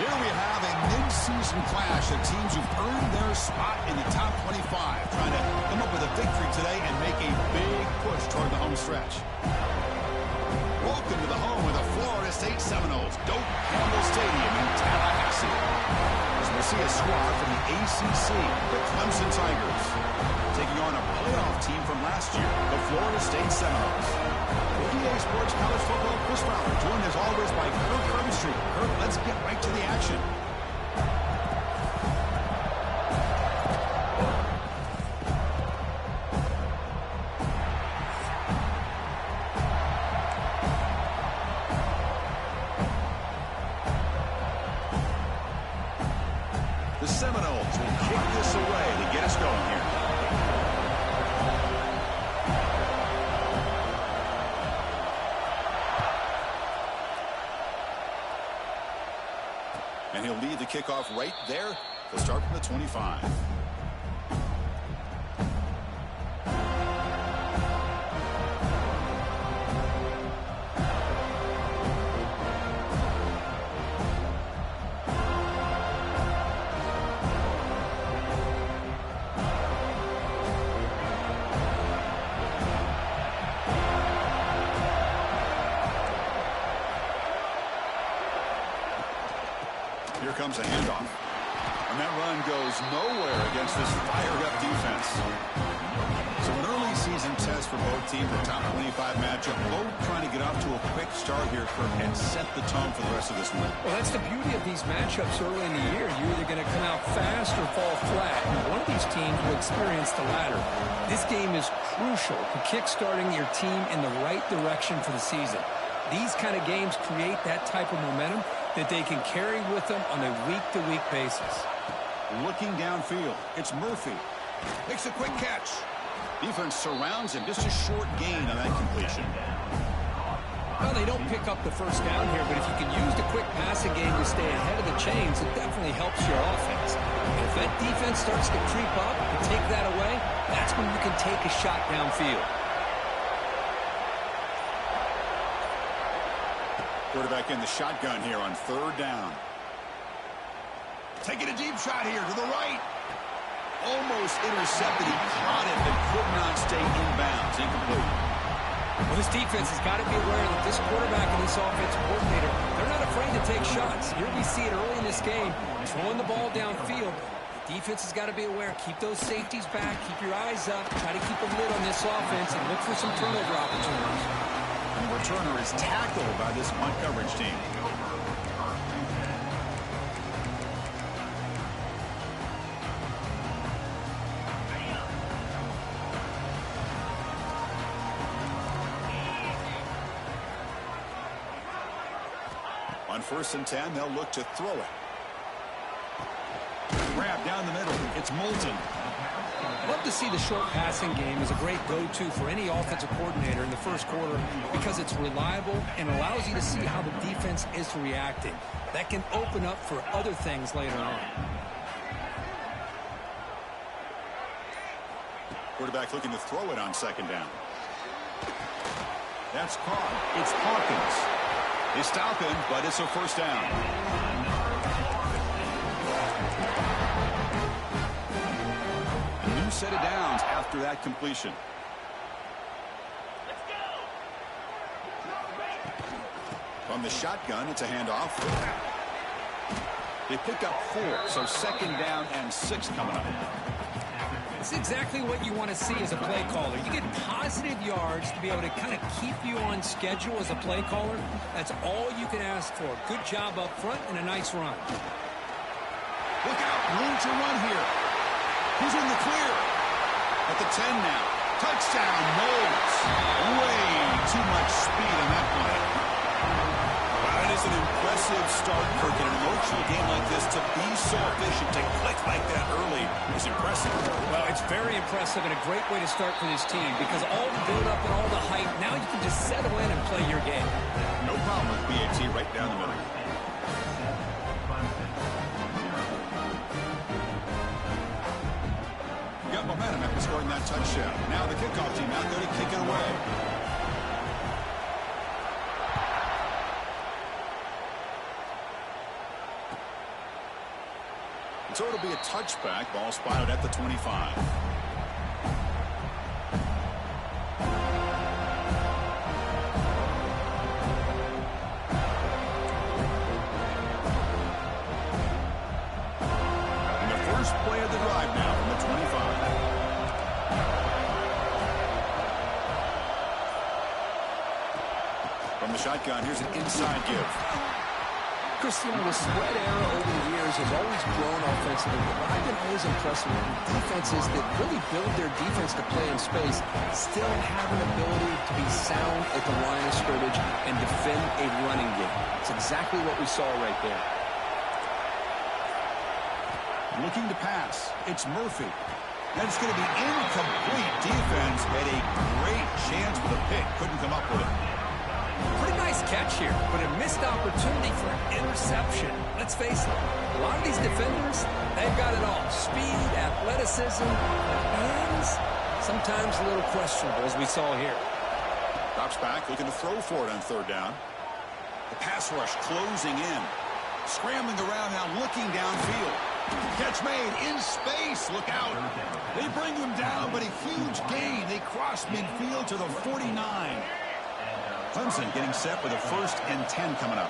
Here we have a mid-season clash of teams who've earned their spot in the top 25, trying to come up with a victory today and make a big push toward the home stretch. Welcome to the home of the Florida State Seminoles, Doak Campbell Stadium in Tallahassee. As we see a squad from the ACC, the Clemson Tigers, taking on a playoff team from last year, the Florida State Seminoles. EA Sports College Football Chris Fowler, joined as always by Kirk Herbstreit. Kirk, let's get right to the action. The Seminoles will kick this away to get us going here. And he'll lead the kickoff right there. He'll start from the 25. Here comes a handoff. And that run goes nowhere against this fired-up defense. So an early season test for both teams, the top 25 matchup. Both trying to get off to a quick start here, Kirk, and set the tone for the rest of this one. Well, that's the beauty of these matchups early in the year. You're either going to come out fast or fall flat. And one of these teams will experience the latter. This game is crucial to kick-starting your team in the right direction for the season. These kind of games create that type of momentum that they can carry with them on a week-to-week basis. Looking downfield, it's Murphy. Makes a quick catch. Defense surrounds him. Just a short gain on that completion. Well, they don't pick up the first down here, but if you can use the quick passing game to stay ahead of the chains, it definitely helps your offense. And if that defense starts to creep up and take that away, that's when you can take a shot downfield. Quarterback in the shotgun here on third down. Taking a deep shot here to the right. Almost intercepted. He caught it, but could not stay inbounds. Incomplete. Well, this defense has got to be aware that this quarterback and this offensive coordinator, they're not afraid to take shots. Here we see it early in this game, throwing the ball downfield. The defense has got to be aware. Keep those safeties back. Keep your eyes up. Try to keep a lid on this offense and look for some turnover opportunities. And the returner is tackled by this punt coverage team. On 1st and 10, they'll look to throw it. Grab down the middle. It's Moulton. Love to see the short passing game as a great go-to for any offensive coordinator in the first quarter because it's reliable and allows you to see how the defense is reacting. That can open up for other things later on. Quarterback looking to throw it on 2nd down. That's caught. It's Hawkins. They stop him, but it's a 1st down. Set of downs after that completion. From the shotgun, it's a handoff. They pick up 4, so 2nd down and 6 coming up. It's exactly what you want to see as a play caller. You get positive yards to be able to kind of keep you on schedule as a play caller. That's all you can ask for. Good job up front and a nice run. Look out, room to run here. He's in the clear. At the 10 now. Touchdown, Knowles. Way too much speed on that play. Wow, that is an impressive start for an emotional game like this. To be so efficient, to click like that early is impressive. Well, it's very impressive and a great way to start for this team because all the build-up and all the hype, now you can just settle in and play your game. No problem with BAT right down the middle. Got momentum after scoring that touchdown. Now the kickoff team out there to kick it away. So it'll be a touchback. Ball spotted at the 25. And the first play of the drive now from the 25. From the shotgun, here's an inside give. Christian, the spread era over the years has always grown offensively, but what I've been always impressed with defenses that really build their defense to play in space still have an ability to be sound at the line of scrimmage and defend a running game. It's exactly what we saw right there. Looking to pass. It's Murphy. And it's going to be incomplete. Defense had a great chance for the pick. Couldn't come up with it. Pretty nice catch here, but a missed opportunity for an interception. Let's face it, a lot of these defenders, they've got it all. Speed, athleticism, hands, sometimes a little questionable, as we saw here. Drops back, looking to throw for it on third down. The pass rush closing in. Scrambling around now, looking downfield. Catch made in space. Look out. They bring him down, but a huge gain. They cross midfield to the 49. Clemson getting set with a 1st and 10 coming up.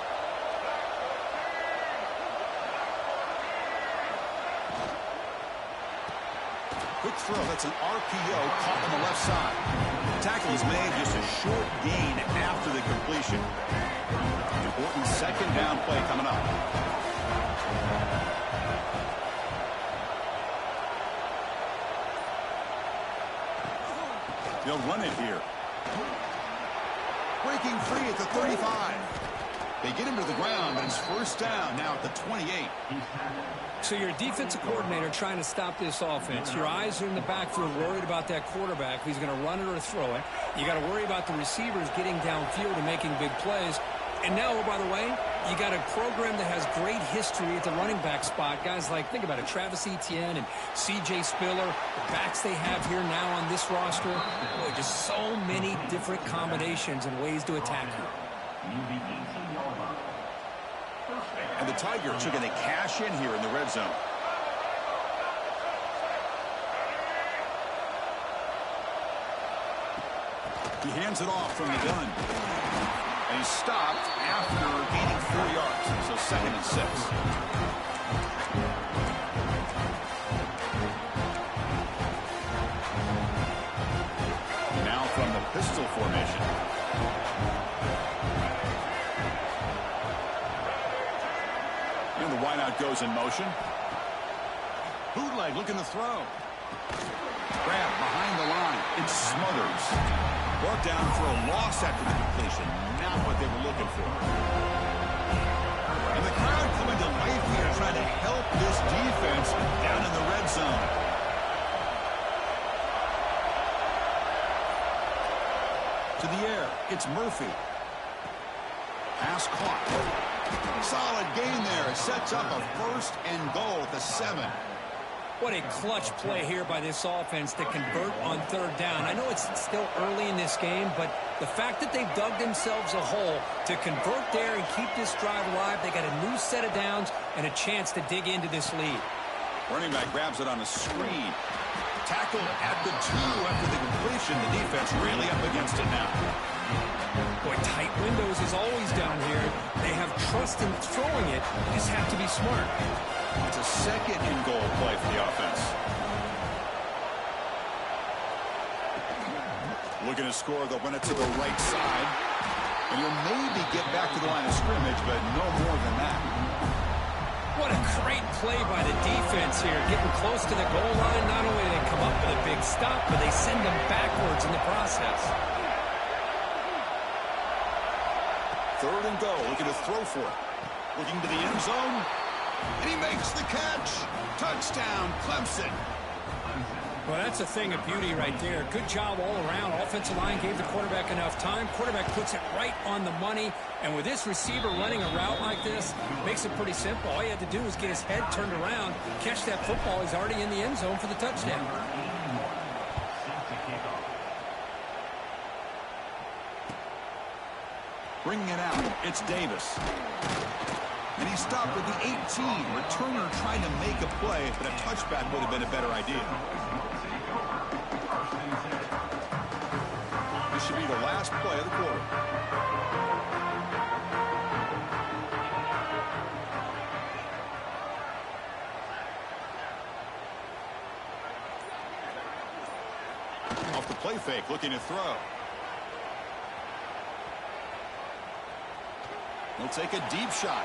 Quick throw. That's an RPO caught on the left side. Tackle is made, just a short gain after the completion. Important 2nd down play coming up. They'll run it here. Breaking free at the 35. They get him to the ground, but it's 1st down now at the 28. So you're a defensive coordinator trying to stop this offense. Your eyes are in the backfield worried about that quarterback. He's going to run it or throw it. You got to worry about the receivers getting downfield and making big plays. And now, oh, by the way, you got a program that has great history at the running back spot. Guys like, think about it, Travis Etienne and C.J. Spiller, the backs they have here now on this roster. Boy, just so many different combinations and ways to attack you. And the Tigers are going to cash in here in the red zone. He hands it off from the gun. And he's stopped after gaining 4 yards. So 2nd and 6. Now from the pistol formation. And the wideout goes in motion. Bootleg looking to throw. Grab behind the line. It's Smothers. Brought down for a loss after the completion. Not what they were looking for. And the crowd coming to life here, trying to help this defense down in the red zone. To the air, it's Murphy. Pass caught. Solid gain there. It sets up a 1st and goal at the 7. What a clutch play here by this offense to convert on 3rd down. I know it's still early in this game, but the fact that they've dug themselves a hole to convert there and keep this drive alive, they got a new set of downs and a chance to dig into this lead. Running back grabs it on a screen. Tackled at the 2 after the completion. The defense really up against it now. Boy, tight windows is always down here. They have trust in throwing it. They just have to be smart. It's a 2nd and goal play for the offense. Looking to score, they'll run it to the right side. And you'll maybe get back to the line of scrimmage, but no more than that. What a great play by the defense here. Getting close to the goal line, not only do they come up with a big stop, but they send them backwards in the process. 3rd and goal, looking to throw for it. Looking to the end zone. And he makes the catch. Touchdown, Clemson. Well, that's a thing of beauty right there. Good job all around. Offensive line gave the quarterback enough time. Quarterback puts it right on the money. And with this receiver running a route like this, makes it pretty simple. All you had to do was get his head turned around, catch that football. He's already in the end zone for the touchdown. Bringing it out, it's Davis. And he stopped with the 18. Returner trying to make a play, but a touchback would have been a better idea. This should be the last play of the quarter. Off the play fake, looking to throw. He'll take a deep shot.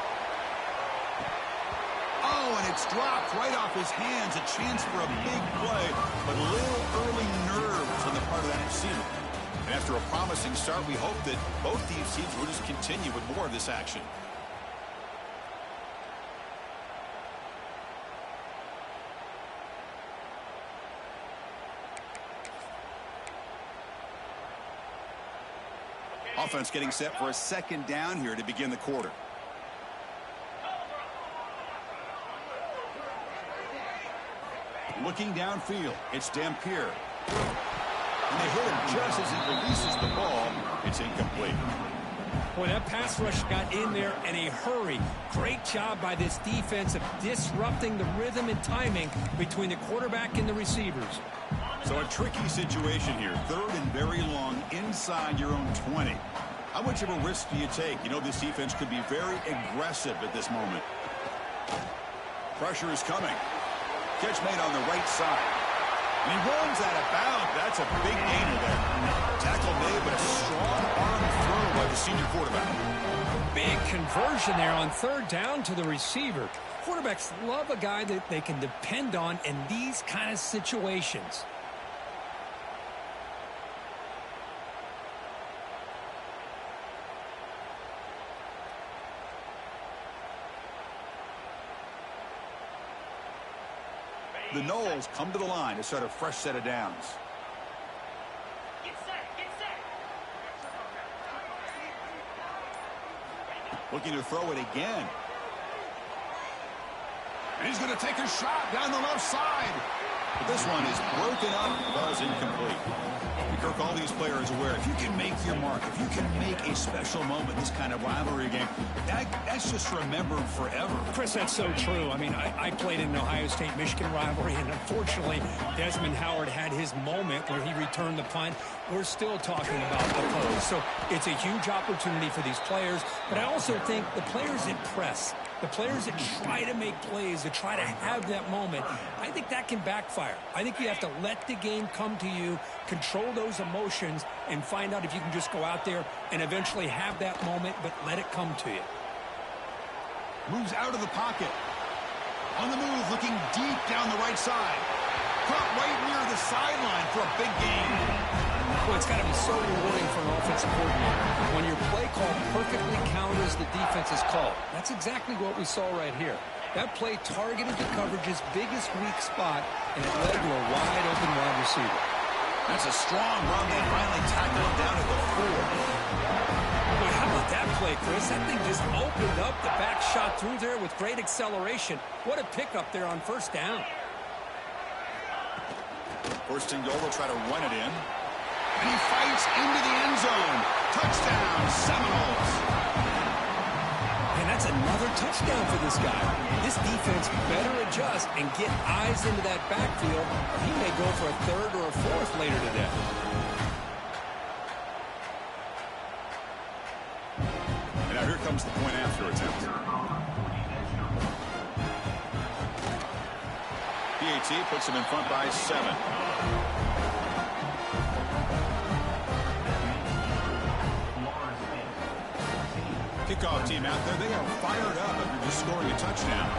Oh, and it's dropped right off his hands. A chance for a big play, but a little early nerves on the part of that receiver. And after a promising start, we hope that both these teams will just continue with more of this action. Offense getting set for a second down here to begin the quarter. Looking downfield, it's Dampier. And they hit him just as he releases the ball. It's incomplete. Boy, that pass rush got in there in a hurry. Great job by this defense of disrupting the rhythm and timing between the quarterback and the receivers. So a tricky situation here. Third and very long inside your own 20. How much of a risk do you take? You know this defense could be very aggressive at this moment. Pressure is coming. Catch made on the right side. And he runs out of bounds. That's a big gainer there. Tackle made, but a strong arm throw by the senior quarterback. Big conversion there on third down to the receiver. Quarterbacks love a guy that they can depend on in these kind of situations. The Noles come to the line to start a fresh set of downs. Get set. Looking to throw it again. And he's going to take a shot down the left side. But this one is broken up. Ball's incomplete. Kirk, all these players aware, if you can make your mark, if you can make a special moment, this kind of rivalry game, that's just remembered forever. Chris, that's so true. I mean, I played in an Ohio State-Michigan rivalry, and unfortunately, Desmond Howard had his moment where he returned the punt. We're still talking about the pose. So it's a huge opportunity for these players, but I also think the players that press, the players that try to make plays, that try to have that moment, I think that can backfire. I think you have to let the game come to you, control those emotions, and find out if you can just go out there and eventually have that moment, but let it come to you. Moves out of the pocket. On the move, looking deep down the right side. Caught right near the sideline for a big gain. Well, it's got to be so rewarding for an offensive coordinator when your play call perfectly counters the defense's call. That's exactly what we saw right here. That play targeted the coverage's biggest weak spot, and it led to a wide-open wide receiver. That's a strong run. They finally tackle him down at the 4. Boy, how about that play, Chris? That thing just opened up. The back shot through there with great acceleration. What a pickup there on first down. First and goal, they'll try to run it in. And he fights into the end zone. Touchdown, Seminoles. And that's another touchdown for this guy. This defense better adjust and get eyes into that backfield, or he may go for a third or a fourth later today. And now here comes the point after attempt. PAT puts him in front by 7. Kickoff team out there, they are fired up after just scoring a touchdown.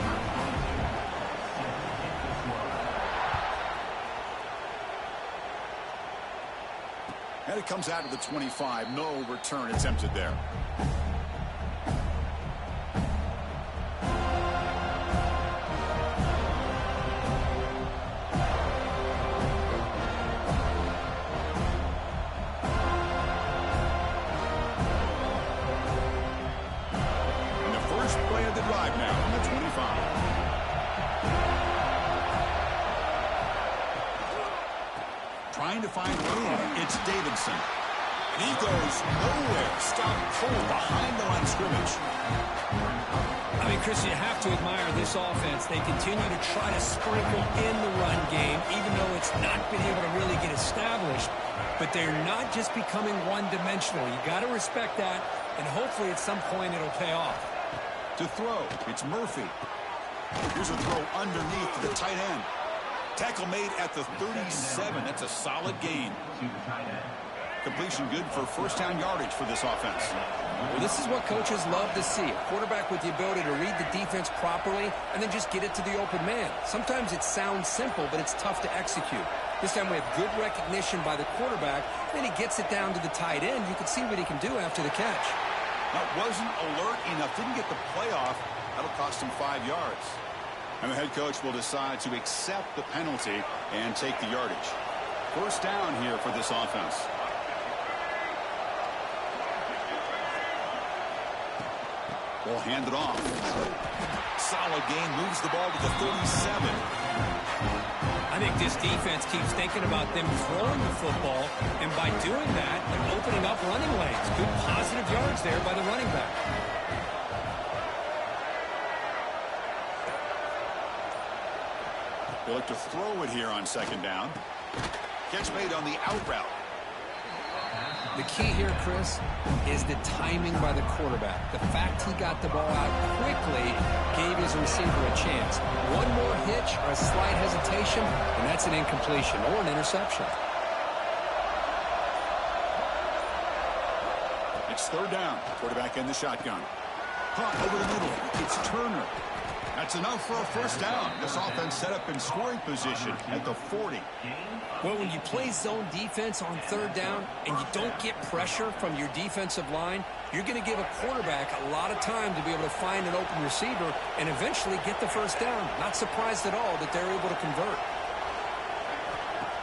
And it comes out of the 25. No return attempted there. He goes nowhere. Stop cold behind the line of scrimmage. I mean, Chris, you have to admire this offense. They continue to try to sprinkle in the run game, even though it's not been able to really get established. But they're not just becoming one-dimensional. You got to respect that, and hopefully at some point it'll pay off. To throw, it's Murphy. Here's a throw underneath to the tight end. Tackle made at the 37. That's a solid gain. Completion good for first down yardage for this offense. Well, this is what coaches love to see. A quarterback with the ability to read the defense properly and then just get it to the open man. Sometimes it sounds simple, but it's tough to execute. This time we have good recognition by the quarterback. Then he gets it down to the tight end. You can see what he can do after the catch. That wasn't alert enough. Didn't get the play off. That'll cost him 5 yards. And the head coach will decide to accept the penalty and take the yardage. First down here for this offense. Will hand it off. Solid gain, moves the ball to the 37. I think this defense keeps thinking about them throwing the football, and by doing that, they're opening up running lanes. Good positive yards there by the running back. They look to throw it here on second down. Catch made on the out route. The key here, Chris, is the timing by the quarterback. The fact he got the ball out quickly gave his receiver a chance. One more hitch or a slight hesitation, and that's an incompletion or an interception. It's third down. Quarterback in the shotgun. Caught over the middle. It's Turner. That's enough for a first down. This offense set up in scoring position at the 40. Well, when you play zone defense on third down and you don't get pressure from your defensive line, you're going to give a quarterback a lot of time to be able to find an open receiver and eventually get the first down. Not surprised at all that they're able to convert.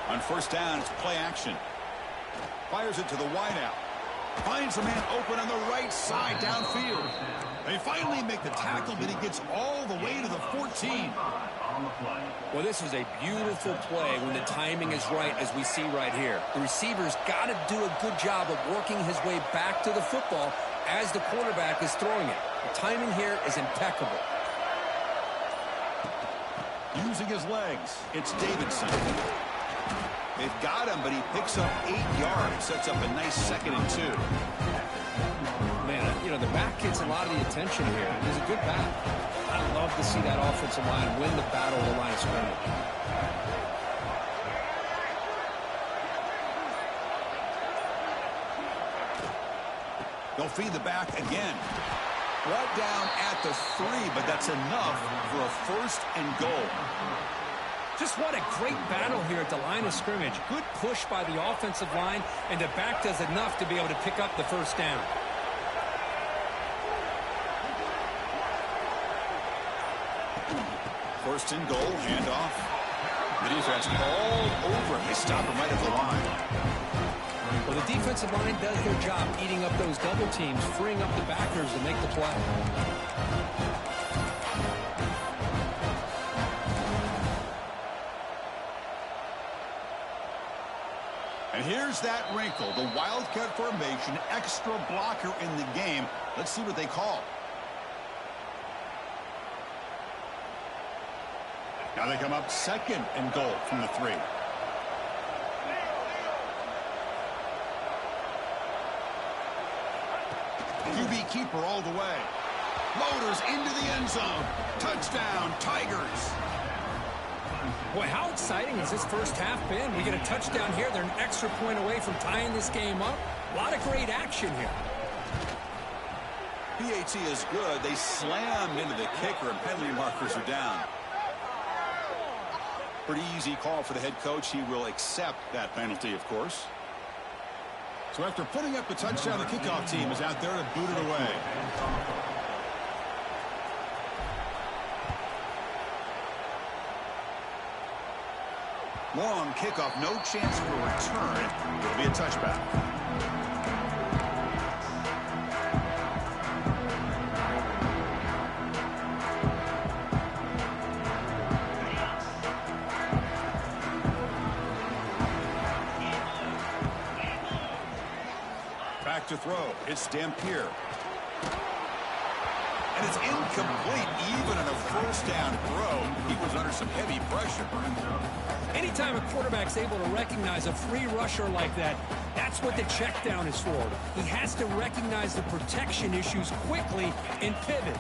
On first down, it's play action. Fires it to the wideout. Finds a man open on the right side downfield. They finally make the tackle, but he gets all the way to the 14. Well, this is a beautiful play when the timing is right, as we see right here. The receiver's got to do a good job of working his way back to the football as the quarterback is throwing it. The timing here is impeccable. Using his legs, it's Davidson. They've got him, but he picks up 8 yards. Sets up a nice 2nd and 2. Man, you know, the back gets a lot of the attention here. He's a good back. I love to see that offensive line win the battle of the line of scrimmage. They'll feed the back again. Brought down at the 3, but that's enough for a 1st and goal. Just what a great battle here at the line of scrimmage. Good push by the offensive line, and the back does enough to be able to pick up the first down. First and goal, handoff. The defense all over him. They stop him right at the line. Well, the defensive line does their job eating up those double teams, freeing up the backers to make the play. And here's that wrinkle, the wildcat formation, extra blocker in the game. Let's see what they call. Now they come up 2nd and goal from the 3. QB keeper all the way. Loaders into the end zone. Touchdown, Tigers. Boy, how exciting has this first half been? We get a touchdown here. They're an extra point away from tying this game up. A lot of great action here. PAT is good. They slammed into the kicker, and penalty markers are down. Pretty easy call for the head coach. He will accept that penalty, of course. So after putting up the touchdown, the kickoff team is out there to boot it away. Long kickoff, no chance for a return. It'll be a touchback. Back to throw. It's Dampier. And it's incomplete. Even on a first down throw, he was under some heavy pressure. Anytime a quarterback's able to recognize a free rusher like that, that's what the check down is for. He has to recognize the protection issues quickly and pivot.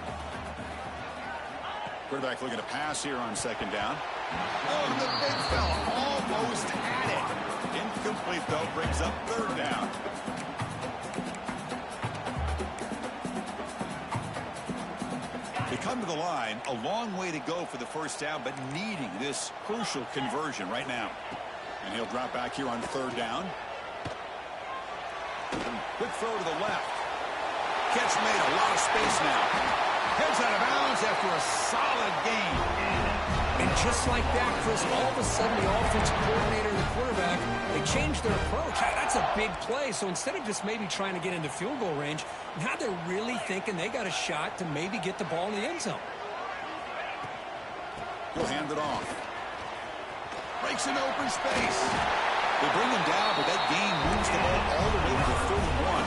Quarterback looking to pass here on second down. Oh, the big fella almost had it. Incomplete, though, brings up third down. They come to the line, a long way to go for the first down, but needing this crucial conversion right now. And he'll drop back here on third down. Quick throw to the left. Catch made, a lot of space now. Heads out of bounds after a solid gain. And just like that, Chris, all of a sudden the offensive coordinator and the quarterback, they changed their approach. That's a big play. So instead of just maybe trying to get into field goal range, now they're really thinking they got a shot to maybe get the ball in the end zone. He'll hand it off. Breaks into open space. They bring him down, but that gain moves the ball all the way to 31.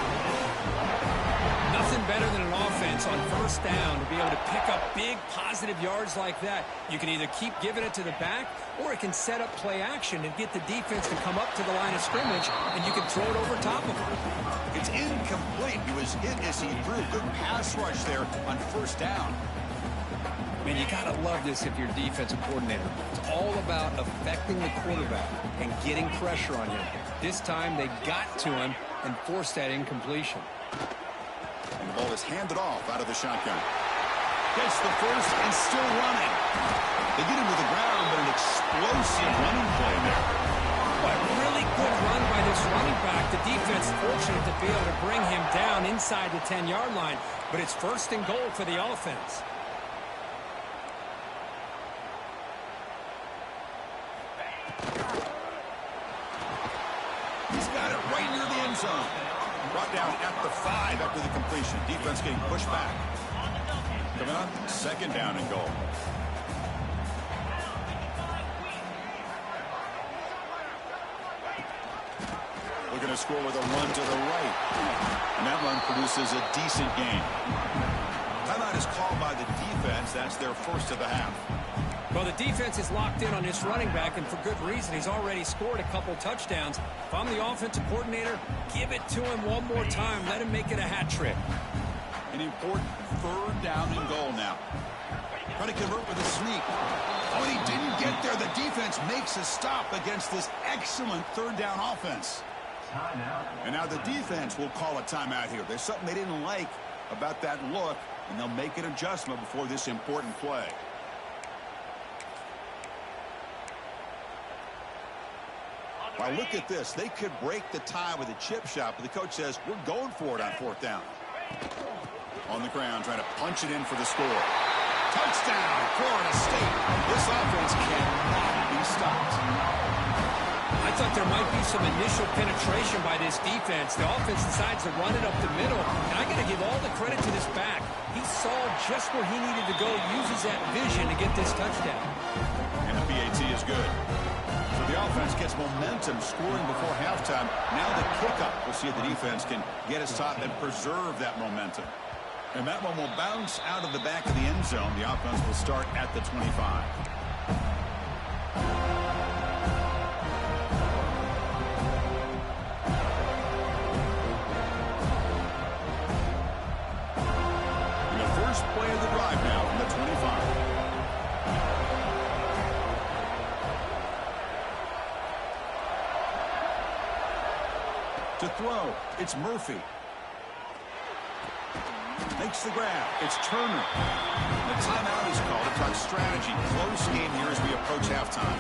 Nothing better than an offense on first down to be able to pick up big positive yards like that. You can either keep giving it to the back, or it can set up play action and get the defense to come up to the line of scrimmage, and you can throw it over top of him. It's incomplete. He was hit as he threw. Good pass rush there on first down. Man, you got to love this if you're a defensive coordinator. It's all about affecting the quarterback and getting pressure on him. This time they got to him and forced that incompletion. And the ball is handed off out of the shotgun. Gets the first and still running. They get him to the ground, but an explosive running play there. What a really good run by this running back. The defense fortunate to be able to bring him down inside the 10-yard line, but it's first and goal for the offense. He's got it right near the end zone. Brought down at the 5 after the completion. Defense getting pushed back. Coming up, second down and goal. Looking to score with a run to the right. And that run produces a decent gain. Timeout is called by the defense. That's their first of the half. Well, the defense is locked in on this running back, and for good reason. He's already scored a couple touchdowns. If I'm the offensive coordinator, give it to him one more time. Let him make it a hat trick. An important third down and goal now. Trying to convert with a sneak. Oh, he didn't get there. The defense makes a stop against this excellent third down offense. And now the defense will call a timeout here. There's something they didn't like about that look, and they'll make an adjustment before this important play. Wow, look at this. They could break the tie with a chip shot, but the coach says, we're going for it on fourth down. On the ground, trying to punch it in for the score. Touchdown, Florida State. This offense cannot be stopped. I thought there might be some initial penetration by this defense. The offense decides to run it up the middle, and I got to give all the credit to this back. He saw just where he needed to go, uses that vision to get this touchdown. And the PAT is good. So the offense gets momentum scoring before halftime. Now the kickoff. We'll see if the defense can get a stop and preserve that momentum. And that one will bounce out of the back of the end zone. The offense will start at the 25. And the first play of the drive now from the 25. To throw, it's Murphy. Makes the grab. It's Turner. The timeout is called to talk strategy. Close game here as we approach halftime.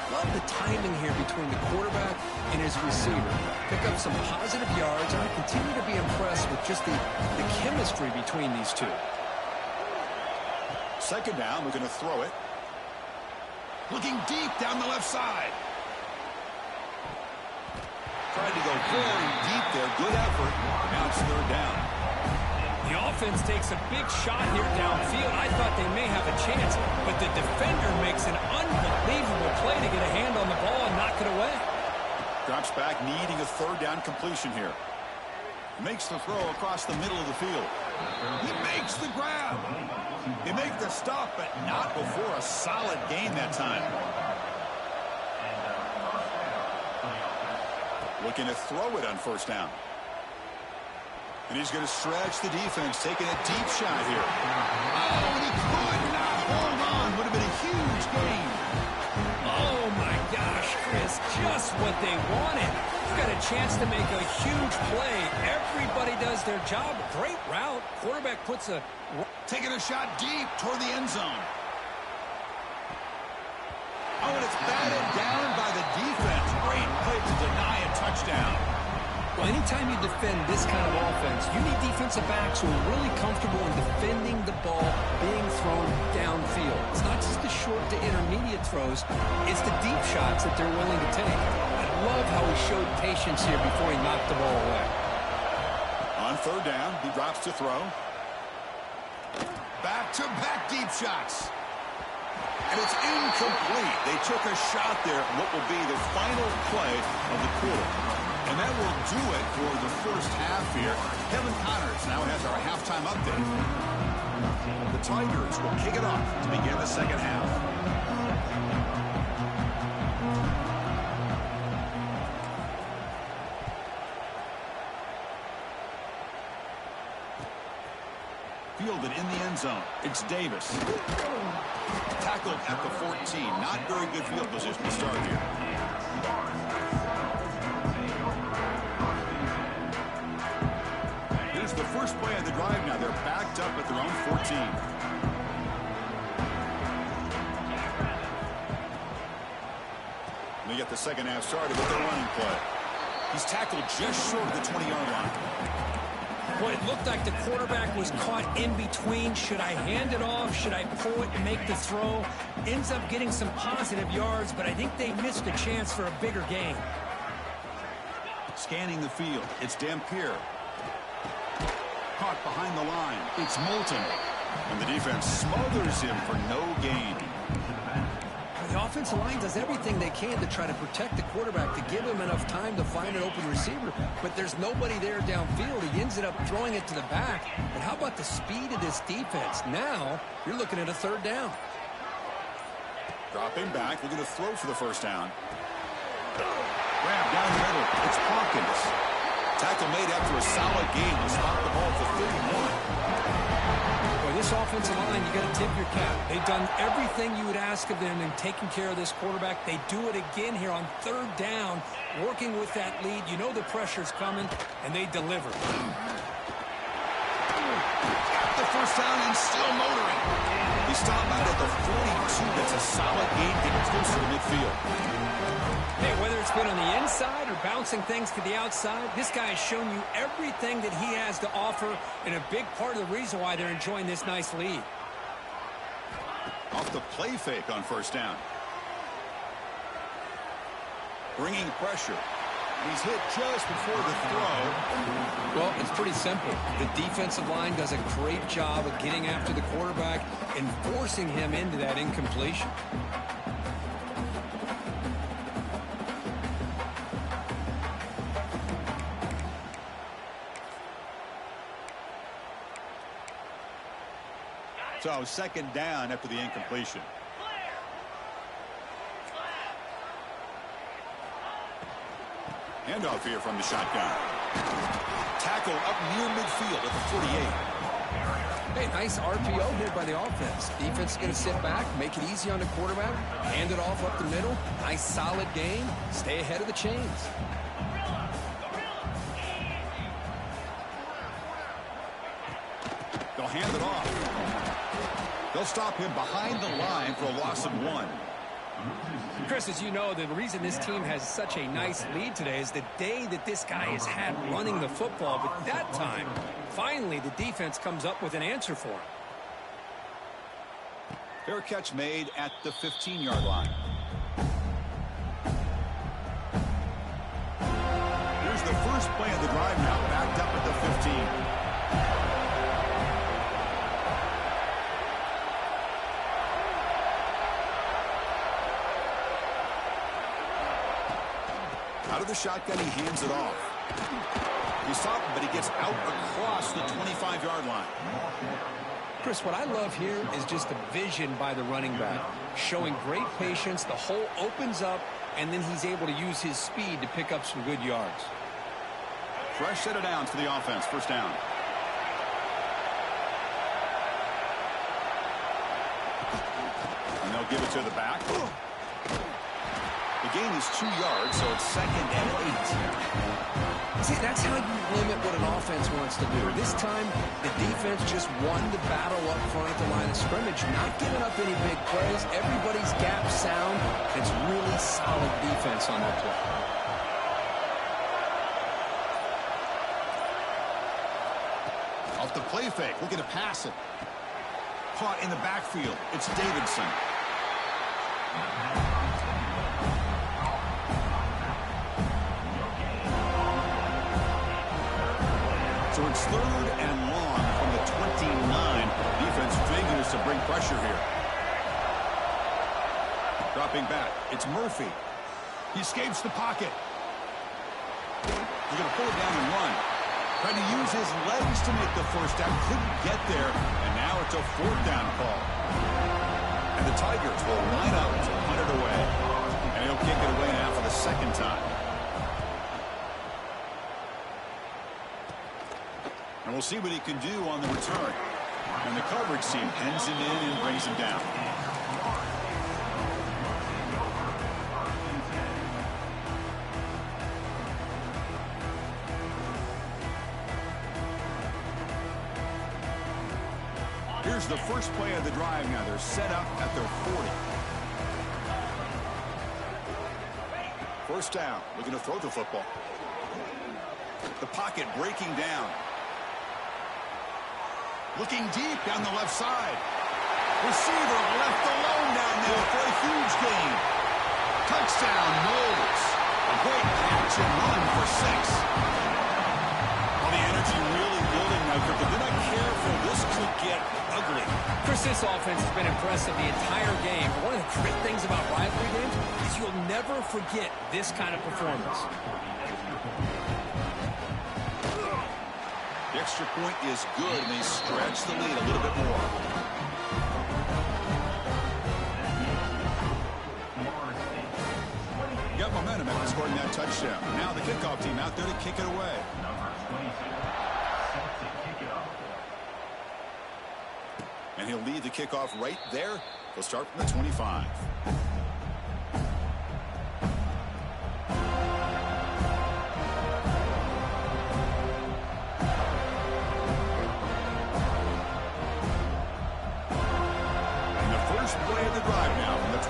Love the timing here between the quarterback and his receiver. Pick up some positive yards, and I continue to be impressed with just the chemistry between these two. Second down, we're going to throw it. Looking deep down the left side. Tried to go very deep there. Good effort. Now it's third down. The offense takes a big shot here downfield. I thought they may have a chance, but the defender makes an unbelievable play to get a hand on the ball and knock it away. Drops back, needing a third down completion here. Makes the throw across the middle of the field. He makes the grab. He makes the stop, but not before a solid gain that time. Looking to throw it on first down. And he's going to stretch the defense, taking a deep shot here. Oh, and he could not hold on. Would have been a huge gain. Oh, my gosh, Chris, just what they wanted. You've got a chance to make a huge play. Everybody does their job. Great route. Quarterback puts a... Taking a shot deep toward the end zone. Oh, and it's batted down by the defense. Great play to deny a touchdown. Well, anytime you defend this kind of offense, you need defensive backs who are really comfortable in defending the ball being thrown downfield. It's not just the short to intermediate throws. It's the deep shots that they're willing to take. I love how he showed patience here before he knocked the ball away. On third down, he drops to throw. Back-to-back deep shots. And it's incomplete. They took a shot there at what will be the final play of the quarter. And that will do it for the first half here. Kevin Connors now has our halftime update. The Tigers will kick it off to begin the second half. Fielded in the end zone. It's Davis. Tackled at the 14. Not very good field position to start here. Here's the first play of the drive now. They're backed up at their own 14. They get the second half started with their running play. He's tackled just short of the 20-yard line. Well, it looked like the quarterback was caught in between. Should I hand it off? Should I pull it and make the throw? Ends up getting some positive yards, but I think they missed a chance for a bigger gain. Scanning the field, it's Dampier. Caught behind the line, it's Moulton. And the defense smothers him for no gain. The offensive line does everything they can to try to protect the quarterback, to give him enough time to find an open receiver, but there's nobody there downfield. He ends up throwing it to the back. But how about the speed of this defense? Now, you're looking at a third down. Dropping back, looking to throw for the first down. Grab down the middle, it's Hawkins. Tackle made after a solid gain to spot the ball for 31. Boy, this offensive line, you got to tip your cap. They've done everything you would ask of them in taking care of this quarterback. They do it again here on third down, working with that lead. You know the pressure's coming, and they deliver. Got the first down and still motoring. He stopped out at the 42. That's a solid gain, getting closer to midfield. Hey, whether it's been on the inside or bouncing things to the outside, this guy has shown you everything that he has to offer, and a big part of the reason why they're enjoying this nice lead. Off the play fake on first down. Bringing pressure. He's hit just before the throw. Well, it's pretty simple. The defensive line does a great job of getting after the quarterback and forcing him into that incompletion. So second down after the incompletion. Handoff here from the shotgun. Tackle up near midfield at the 48. Hey, nice RPO here by the offense. Defense is going to sit back, make it easy on the quarterback, hand it off up the middle. Nice solid game. Stay ahead of the chains. They'll hand it off. They'll stop him behind the line for a loss of 1. Chris, as you know, the reason this team has such a nice lead today is the day that this guy has had running the football. But that time, finally, the defense comes up with an answer for him. Fair catch made at the 15-yard line. Here's the first play of the drive now, backed up at the 15. Out of the shotgun, he hands it off. He stopped him, but he gets out across the 25-yard line. Chris, what I love here is just the vision by the running back. Showing great patience, the hole opens up, and then he's able to use his speed to pick up some good yards. Fresh set of downs for the offense. First down. And they'll give it to the back. The gain is 2 yards, so it's 2nd and 8. See, that's how you limit what an offense wants to do. This time, the defense just won the battle up front at the line of scrimmage, not giving up any big plays. Everybody's gap sound. It's really solid defense on that play. Off the play fake, looking to pass it. Caught in the backfield. It's Davidson. So it's 3rd and long from the 29. Defense figures to bring pressure here. Dropping back. It's Murphy. He escapes the pocket. He's going to pull it down and run. Tried to use his legs to make the first down. Couldn't get there. And now it's a 4th down call. And the Tigers will line up to punt it away. And he'll kick it away now for the 2nd time. And we'll see what he can do on the return. And the coverage team pens him in and brings him down. Here's the first play of the drive now. They're set up at their 40. First down. Looking to throw the football. The pocket breaking down. Looking deep down the left side. Receiver left alone down there for a huge gain. Touchdown, Knowles. A great catch and run for 6. Well, the energy really building now. They're not careful. This could get ugly. Chris, this offense has been impressive the entire game. One of the great things about rivalry games is you'll never forget this kind of performance. The extra point is good, and they stretch the lead a little bit more. Got momentum after scoring that touchdown. Now the kickoff team out there to kick it away. And he'll lead the kickoff right there. He'll start from the 25. Play of the drive now from the 25.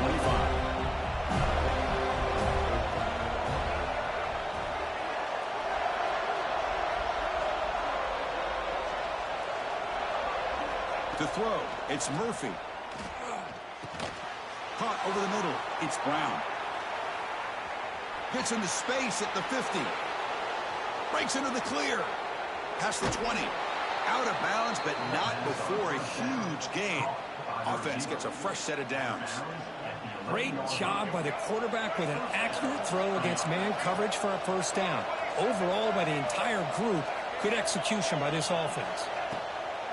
To throw, it's Murphy. Caught over the middle, it's Brown. Gets into space at the 50. Breaks into the clear. Past the 20. Out of bounds, but not before a huge gain. Offense gets a fresh set of downs. Great job by the quarterback with an accurate throw against man coverage for a first down. Overall, by the entire group, good execution by this offense.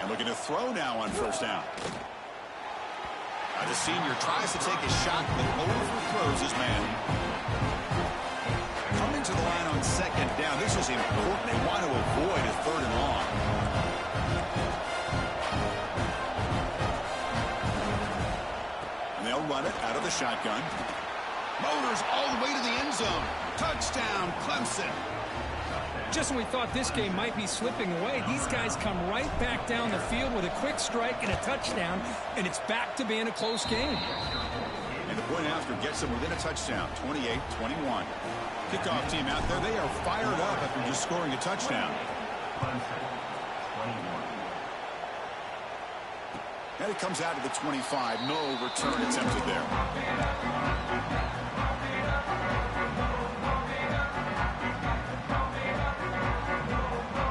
And looking to throw now on first down. The senior tries to take a shot, but overthrows his man. Coming to the line on 2nd down. This is important. They want to avoid a 3rd and long. They'll run it out of the shotgun. Motors all the way to the end zone. Touchdown, Clemson. Just when we thought this game might be slipping away, these guys come right back down the field with a quick strike and a touchdown, and it's back to being a close game. And the point after gets them within a touchdown, 28-21. Kickoff team out there, they are fired up after just scoring a touchdown. And it comes out of the 25. No return attempted there.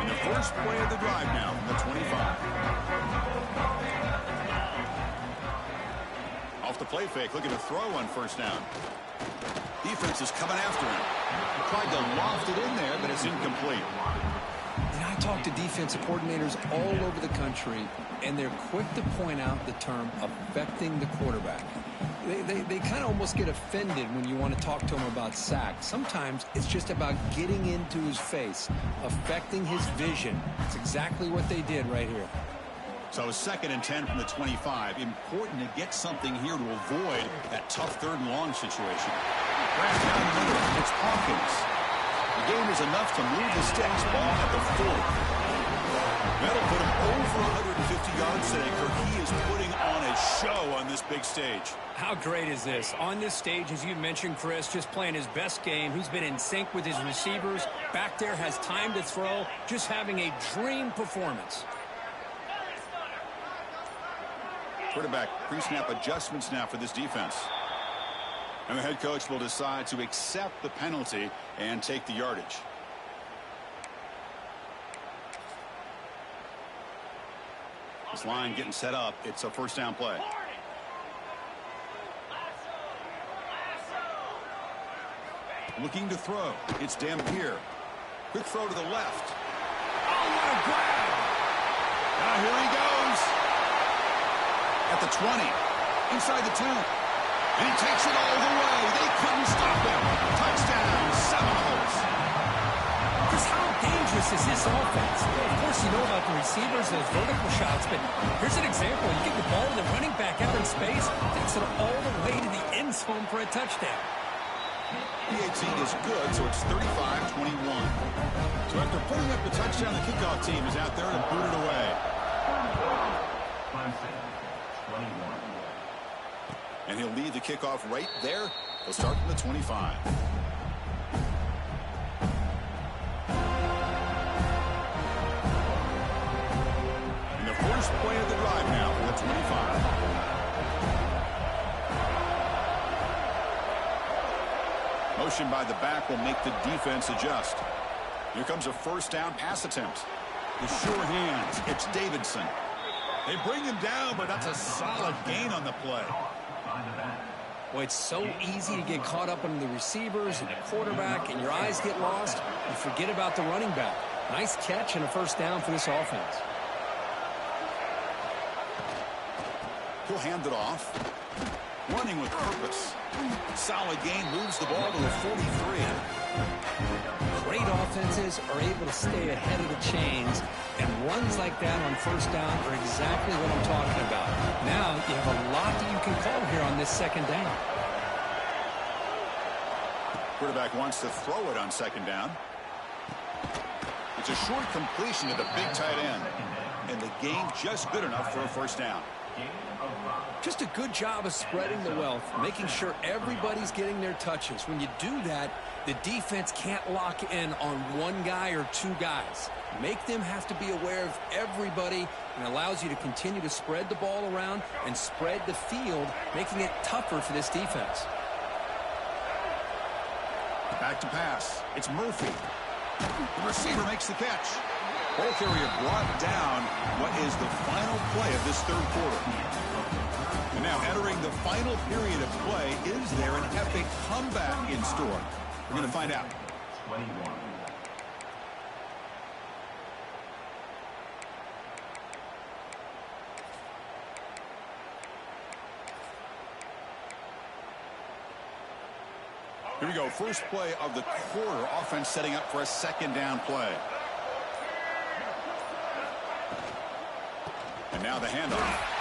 And the first play of the drive now from the 25. Off the play fake, looking to throw on first down. Defense is coming after him. Tried to loft it in there, but it's incomplete. I talk to defensive coordinators all over the country, and they're quick to point out the term affecting the quarterback. They kind of almost get offended when you want to talk to them about sacks. Sometimes it's just about getting into his face, affecting his vision. It's exactly what they did right here. So 2nd and 10 from the 25. Important to get something here to avoid that tough 3rd and long situation. Right down the middle, it's Hawkins. The game is enough to move the sticks. Ball at the 40. That'll put him over 150 yards today, Kirk. He is putting on a show on this big stage. How great is this? On this stage, as you mentioned, Chris, just playing his best game. He's been in sync with his receivers. Back there, has time to throw. Just having a dream performance. Quarterback pre-snap adjustments now for this defense. And the head coach will decide to accept the penalty and take the yardage. This line getting set up. It's a 1st down play. Looking to throw. It's Dampier. Quick throw to the left. Oh, what a grab! Now here he goes. At the 20. Inside the 2. And he takes it all the way. They couldn't stop him. Touchdown, Seminoles. Because how dangerous is this offense? Of course, you know about the receivers, those vertical shots, but here's an example. You get the ball to the running back out in space, takes it all the way to the end zone for a touchdown. PAT is good, so it's 35-21. So after putting up the touchdown, the kickoff team is out there to boot it away. And he'll lead the kickoff right there. He'll start from the 25. And the first play of the drive now for the 25. Motion by the back will make the defense adjust. Here comes a 1st down pass attempt. The sure hands. It's Davidson. They bring him down, but that's a solid gain on the play. Well, it's so easy to get caught up in the receivers and the quarterback, and your eyes get lost. You forget about the running back. Nice catch and a 1st down for this offense. He'll hand it off. Running with purpose. Solid gain, moves the ball to the 43. Great offenses are able to stay ahead of the chains, and runs like that on 1st down are exactly what I'm talking about. Now you have a lot that you can call here on this 2nd down. Quarterback wants to throw it on 2nd down. It's a short completion to the big tight end. And the gain just good enough for a 1st down. Just a good job of spreading the wealth, making sure everybody's getting their touches. When you do that, the defense can't lock in on one guy or 2 guys. Make them have to be aware of everybody, and allows you to continue to spread the ball around and spread the field, making it tougher for this defense. Back to pass. It's Murphy. The receiver makes the catch. Ball carrier brought down. What is the final play of this 3rd quarter? And now entering the final period of play, is there an epic comeback in store? We're going to find out. Here we go. First play of the quarter. Offense setting up for a 2nd down play. And now the handoff.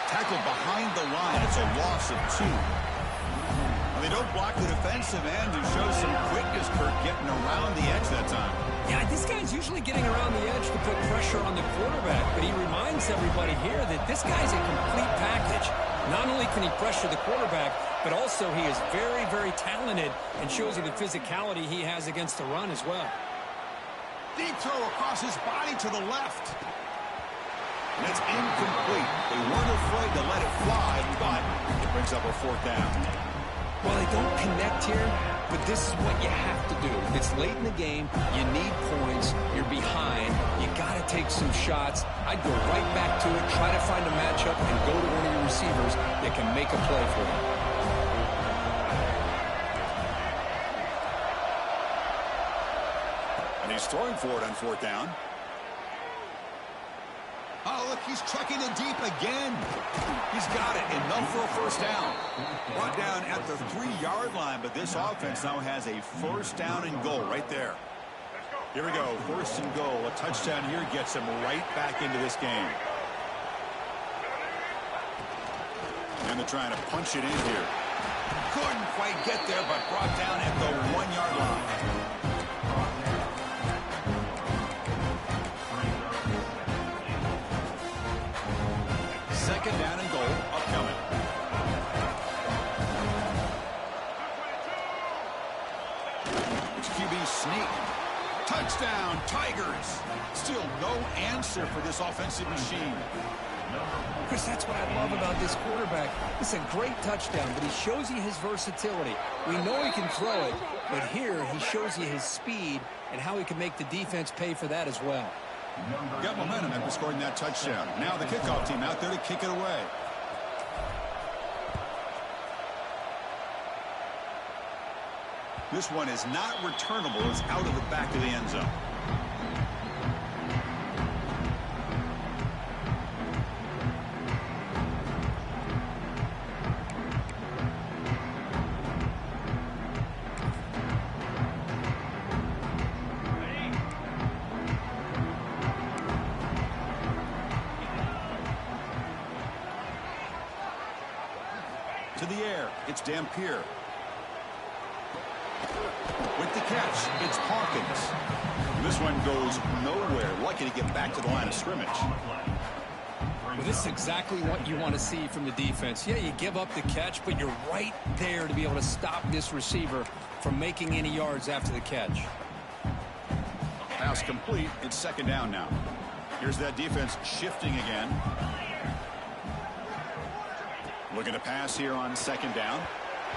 Tackled behind the line. It's a loss of 2. And they don't block the defensive end and show some quickness, Kirk, getting around the edge that time. Yeah, this guy's usually getting around the edge to put pressure on the quarterback, but he reminds everybody here that this guy's a complete package. Not only can he pressure the quarterback, but also he is very, very talented and shows you the physicality he has against the run as well. Deep throw across his body to the left. And it's incomplete. They weren't afraid to let it fly, but it brings up a 4th down. Well, they don't connect here, but this is what you have to do. It's late in the game. You need points. You're behind. You got to take some shots. I'd go right back to it, try to find a matchup, and go to one of your receivers that can make a play for you. And he's throwing for it on 4th down. Oh, look, he's trucking it deep again. He's got it. Enough for a first down. Brought down at the 3-yard line, but this offense now has a first down and goal right there. Here we go, first and goal. A touchdown here gets him right back into this game. And they're trying to punch it in here. Couldn't quite get there, but brought down at the 1-yard line. Second down and goal upcoming. It's QB sneak. Touchdown, Tigers. Still no answer for this offensive machine. Chris, that's what I love about this quarterback. It's a great touchdown, but he shows you his versatility. We know he can throw it, but here he shows you his speed and how he can make the defense pay for that as well. Got momentum after scoring that touchdown. Now the kickoff team out there to kick it away. This one is not returnable. It's out of the back of the end zone. To the air, it's Dampier. With the catch, it's Hawkins. This one goes nowhere. Lucky to get back to the line of scrimmage. Well, this is exactly what you want to see from the defense. Yeah, you give up the catch, but you're right there to be able to stop this receiver from making any yards after the catch. Pass complete. It's second down now. Here's that defense shifting again. Looking to pass here on second down.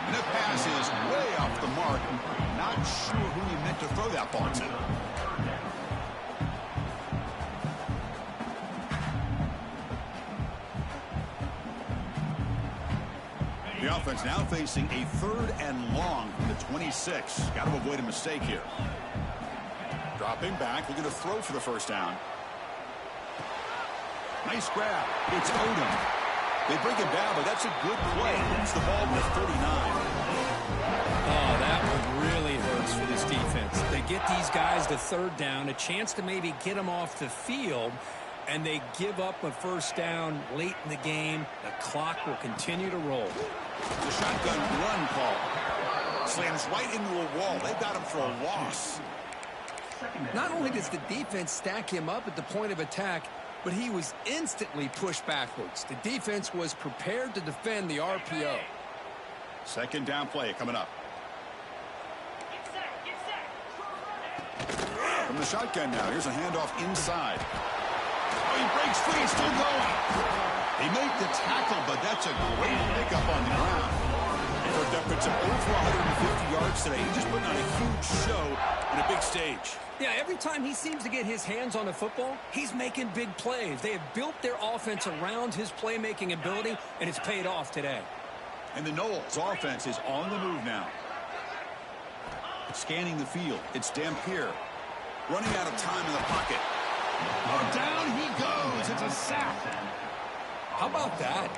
And the pass is way off the mark. Not sure who he meant to throw that ball to. The offense now facing a 3rd and long from the 26. Got to avoid a mistake here. Dropping back, looking to throw for the first down. Nice grab. It's Odom. They bring him down, but that's a good play. It's the ball with 39. Oh, that one really hurts for this defense. They get these guys to third down, a chance to maybe get them off the field, and they give up a first down late in the game. The clock will continue to roll. The shotgun run call. Slams right into a wall. They got him for a loss. Not only does the defense stack him up at the point of attack, but he was instantly pushed backwards. The defense was prepared to defend the RPO. Second down play coming up. From the shotgun now, here's a handoff inside. Oh, he breaks free, still going. He made the tackle, but that's a great pickup on the ground. That puts him over 150 yards today. He's just putting on a huge show in a big stage. Yeah, every time he seems to get his hands on the football, he's making big plays. They have built their offense around his playmaking ability, and it's paid off today. And the Knowles offense is on the move now. Scanning the field, it's Dampier. Running out of time in the pocket. Oh, down he goes. It's a sack. How about that?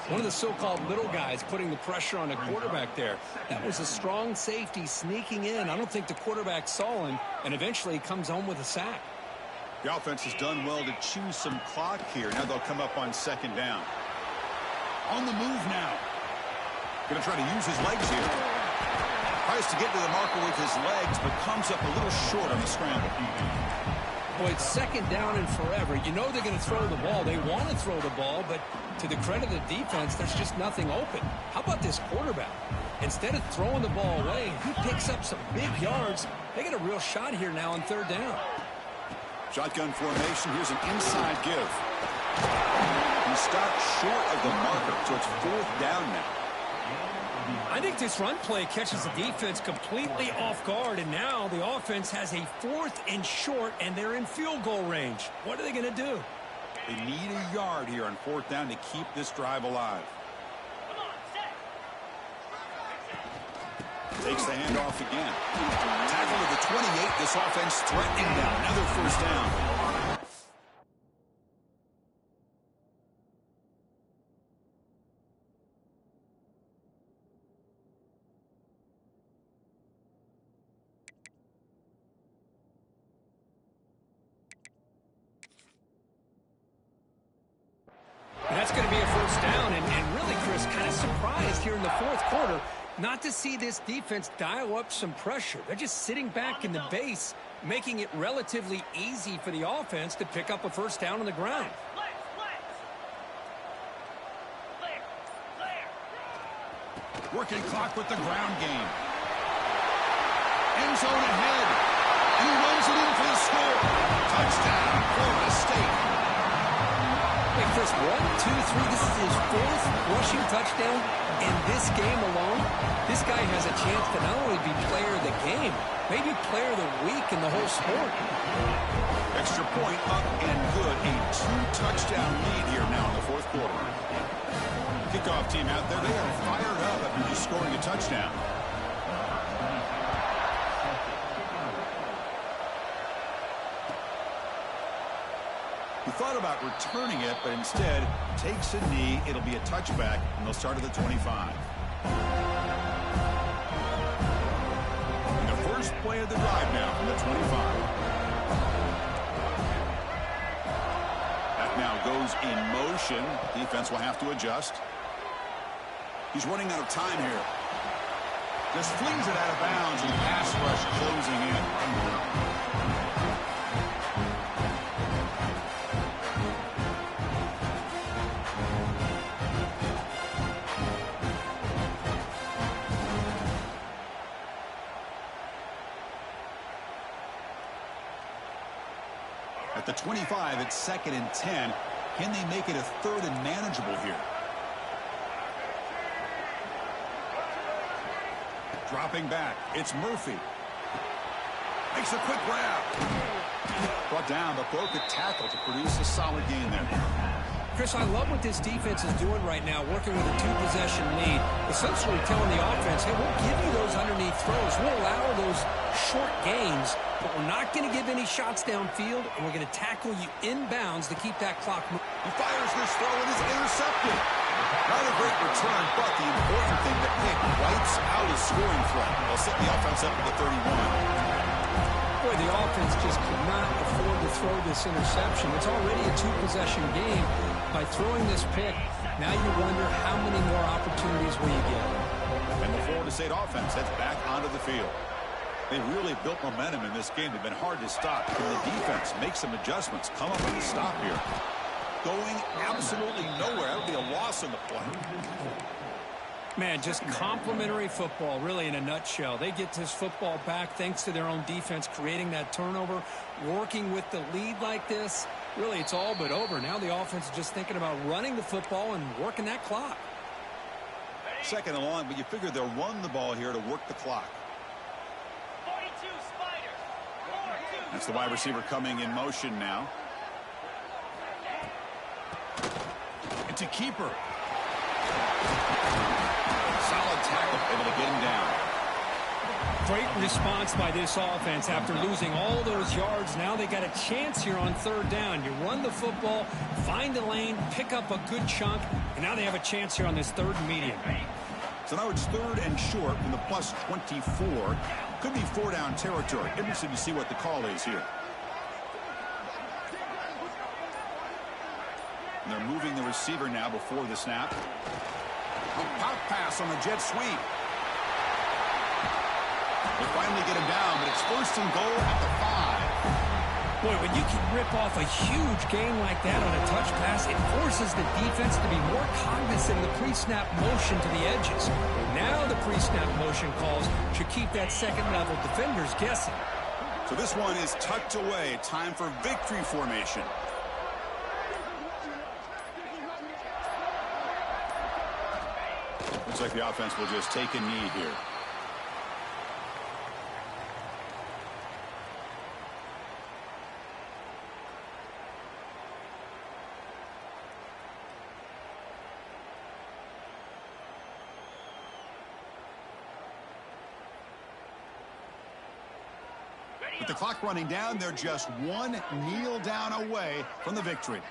One of the so-called little guys putting the pressure on the quarterback there. That was a strong safety sneaking in. I don't think the quarterback saw him, and eventually he comes home with a sack. The offense has done well to chew some clock here. Now they'll come up on second down. On the move now. Going to try to use his legs here. Tries to get to the marker with his legs, but comes up a little short on the scramble. Boy, it's second down and forever. You know they're going to throw the ball. They want to throw the ball, but to the credit of the defense, there's just nothing open. How about this quarterback? Instead of throwing the ball away, he picks up some big yards. They got a real shot here now on third down. Shotgun formation. Here's an inside give. He stopped short of the marker, so it's fourth down now. I think this run play catches the defense completely off guard, and now the offense has a 4th and short, and they're in field goal range. What are they going to do? They need a yard here on fourth down to keep this drive alive. Takes the handoff again. Tackle to the 28. This offense threatening down. Another first down. going to be a first down, and really, Chris, kind of surprised here in the fourth quarter not to see this defense dial up some pressure. They're just sitting back in the base, making it relatively easy for the offense to pick up a first down on the ground. Working clock with the ground game. End zone ahead. And he runs it in for the score. Touchdown, Florida State. Hey, Chris, 1, 2, 3. This is his fourth rushing touchdown in this game alone. This guy has a chance to not only be player of the game, maybe player of the week in the whole sport. Extra point up and good. A 2-touchdown lead here now in the fourth quarter. Kickoff team out there, they are fired up after just scoring a touchdown. He thought about returning it, but instead takes a knee. It'll be a touchback, and they'll start at the 25. And the first play of the drive now from the 25. That now goes in motion. Defense will have to adjust. He's running out of time here. Just flings it out of bounds, and pass rush closing in. At the 25, it's 2nd and 10. Can they make it a 3rd and manageable here? Dropping back, it's Murphy. Makes a quick grab. Brought down, but broke a tackle to produce a solid gain there. Chris, I love what this defense is doing right now, working with a 2-possession lead, essentially telling the offense, hey, we'll give you those underneath throws. We'll allow those short gains, but we're not going to give any shots downfield, and we're going to tackle you inbounds to keep that clock moving. He fires this throw and is intercepted. Not a great return, but the important thing, the pick wipes out his scoring threat. They'll set the offense up at the 31. Boy, the offense just could not afford to throw this interception. It's already a 2-possession game. By throwing this pick, now you wonder how many more opportunities will you get. And the Florida State offense heads back onto the field. They really built momentum in this game. They've been hard to stop. Can the defense make some adjustments? Come up with a stop here. Going absolutely nowhere. That would be a loss on the play. Man, just complimentary football, really, in a nutshell. They get this football back thanks to their own defense, creating that turnover, working with the lead like this. Really, it's all but over. Now the offense is just thinking about running the football and working that clock. 2nd and long, but you figure they'll run the ball here to work the clock. 42 Spiders. That's the wide receiver coming in motion now. It's a keeper. Solid tackle, able to get him down. Great response by this offense after losing all those yards. Now they got a chance here on 3rd down. You run the football, find a lane, pick up a good chunk, and now they have a chance here on this 3rd and medium. So now it's 3rd and short from the plus 24. Could be 4-down territory. Interested to see what the call is here. And they're moving the receiver now before the snap. A pop pass on the jet sweep. They finally get him down, but it's 1st and goal at the 5. Boy, when you can rip off a huge gain like that on a touch pass, it forces the defense to be more cognizant of the pre-snap motion to the edges. Now the pre-snap motion calls should keep that second-level defenders guessing. So this one is tucked away. Time for victory formation. Looks like the offense will just take a knee here. With the clock running down, they're just one kneel down away from the victory.